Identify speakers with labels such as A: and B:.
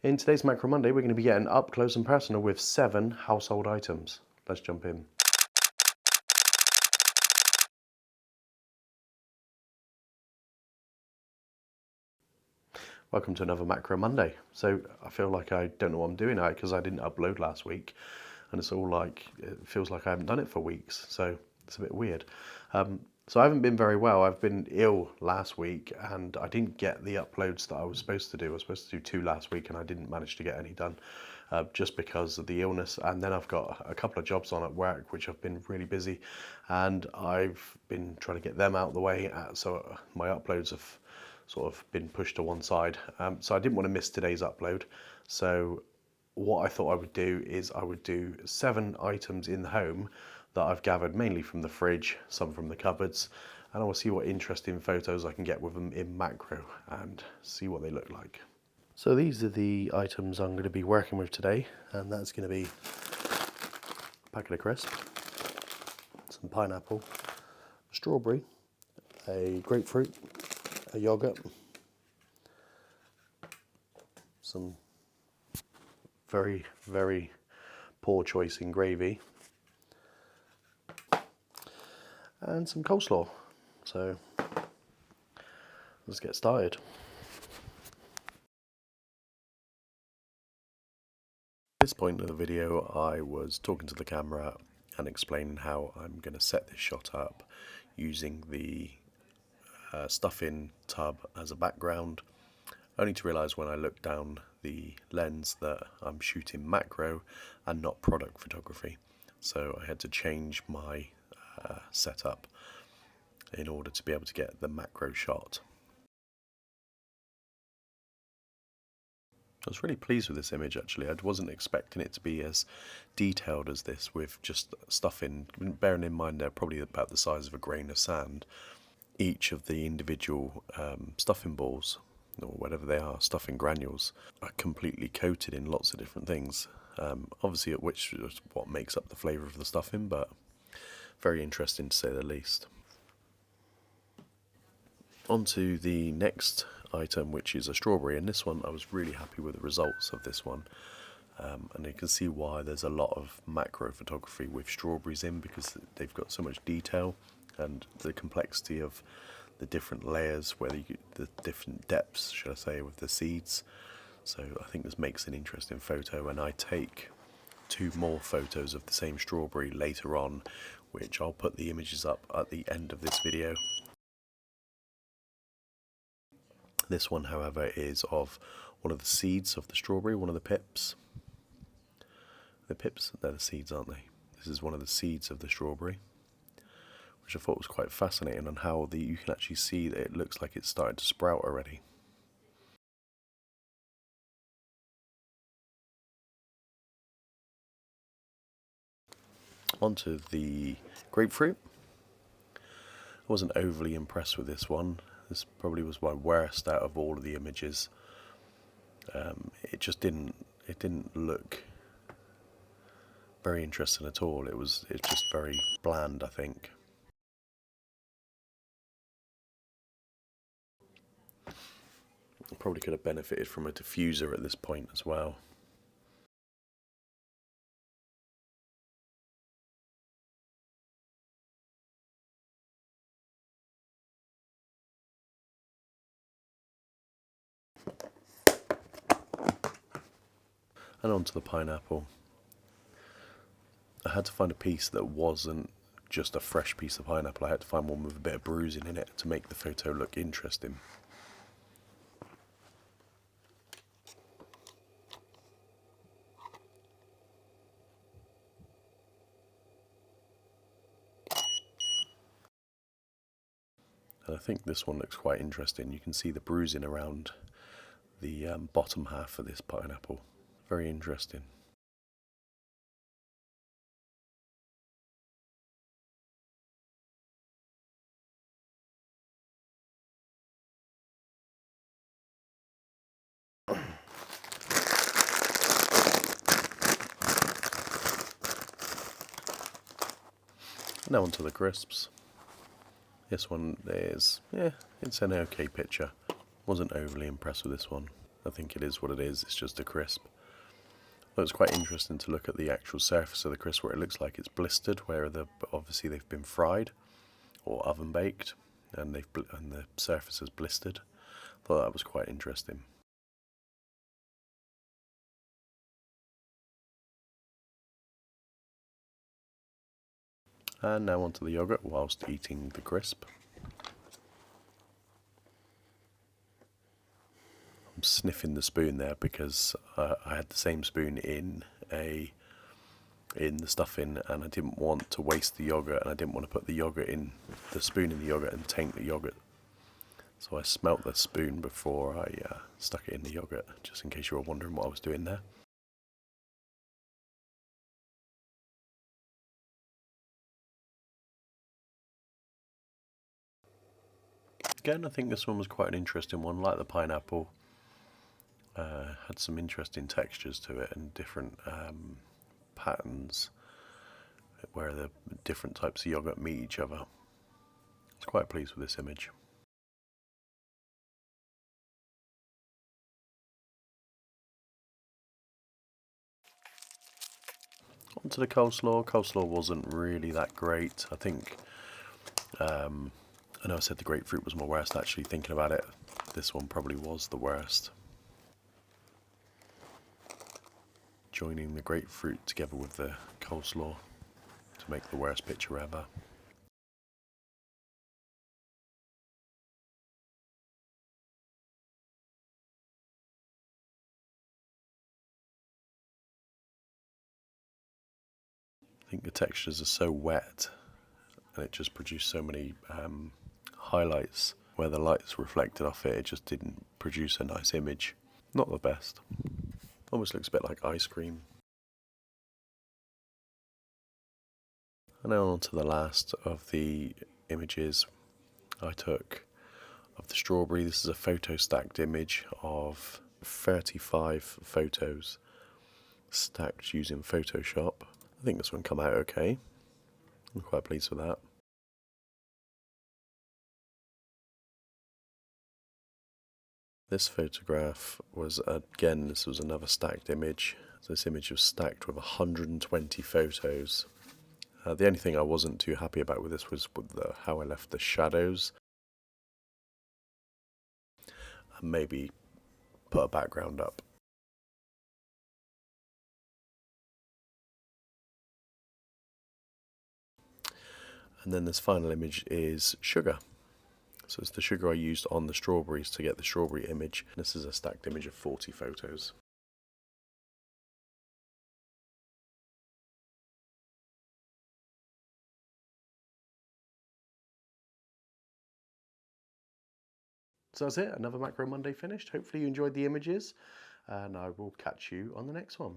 A: In today's Macro Monday, we're going to be getting up close and personal with 7 household items. Let's jump in. Welcome to another Macro Monday. So I feel like I don't know what I'm doing now because I didn't upload last week, and it's all like, it feels like I haven't done it for weeks, so it's a bit weird. So I haven't been very well. I've been ill last week and I didn't get the uploads that I was supposed to do. I was supposed to do 2 last week and I didn't manage to get any done just because of the illness. And then I've got a couple of jobs on at work which have been really busy, and I've been trying to get them out of the way, so my uploads have sort of been pushed to one side. So I didn't want to miss today's upload. So what I thought I would do is I would do 7 items in the home that I've gathered mainly from the fridge, some from the cupboards, and I will see what interesting photos I can get with them in macro and see what they look like. So these are the items I'm going to be working with today, and that's going to be a packet of crisps, some pineapple, a strawberry, a grapefruit, a yogurt, some very, very poor choice in gravy, and some coleslaw. So let's get started. At this point of the video, I was talking to the camera and explaining how I'm going to set this shot up using the stuff-in tub as a background, only to realise when I looked down the lens that I'm shooting macro and not product photography. So I had to change my setup in order to be able to get the macro shot. I was really pleased with this image actually. I wasn't expecting it to be as detailed as this, with just stuff in, bearing in mind they're probably about the size of a grain of sand. Each of the individual stuffing balls, or whatever they are, stuffing granules, are completely coated in lots of different things. Obviously, which is what makes up the flavour of the stuffing, but very interesting to say the least. On to the next item, which is a strawberry, and this one I was really happy with the results of this one. And you can see why there's a lot of macro photography with strawberries in, because they've got so much detail and the complexity of the different layers, the different depths, should I say, with the seeds. So I think this makes an interesting photo, and I take 2 more photos of the same strawberry later on, which I'll put the images up at the end of this video. This one, however, is of one of the seeds of the strawberry, one of the pips. The pips, they're the seeds, aren't they? This is one of the seeds of the strawberry, which I thought was quite fascinating, on how you can actually see that it looks like it's started to sprout already. Onto the grapefruit. I wasn't overly impressed with this one. This probably was my worst out of all of the images. It didn't look very interesting at all. It's just very bland, I think. Probably could have benefited from a diffuser at this point as well. And onto the pineapple. I had to find a piece that wasn't just a fresh piece of pineapple. I had to find one with a bit of bruising in it to make the photo look interesting. And I think this one looks quite interesting. You can see the bruising around the bottom half of this pineapple. Very interesting. Now onto the crisps. This one is, it's an okay picture. Wasn't overly impressed with this one. I think it is what it is, it's just a crisp. But it's quite interesting to look at the actual surface of the crisp where it looks like it's blistered, where obviously they've been fried or oven baked, and the surface is blistered. I thought that was quite interesting. And now onto the yogurt whilst eating the crisp. I'm sniffing the spoon there because I had the same spoon in the stuffing, and I didn't want to waste the yogurt, and I didn't want to put the spoon in the yogurt and taint the yogurt. So I smelt the spoon before I stuck it in the yogurt, just in case you were wondering what I was doing there. Again, I think this one was quite an interesting one, like the pineapple. Had some interesting textures to it and different patterns where the different types of yogurt meet each other. I was quite pleased with this image. Onto the coleslaw. Coleslaw wasn't really that great. I think, I know I said the grapefruit was my worst, actually thinking about it, this one probably was the worst. Joining the grapefruit together with the coleslaw to make the worst picture ever. I think the textures are so wet and it just produced so many highlights where the light's reflected off it, it just didn't produce a nice image. Not the best. Almost looks a bit like ice cream. And now on to the last of the images I took of the strawberry. This is a photo stacked image of 35 photos stacked using Photoshop. I think this one come out okay. I'm quite pleased with that. This photograph was, again, this was another stacked image. So this image was stacked with 120 photos. The only thing I wasn't too happy about with this was with how I left the shadows. And maybe put a background up. And then this final image is sugar. So it's the sugar I used on the strawberries to get the strawberry image. This is a stacked image of 40 photos. So that's it, another Macro Monday finished. Hopefully you enjoyed the images, and I will catch you on the next one.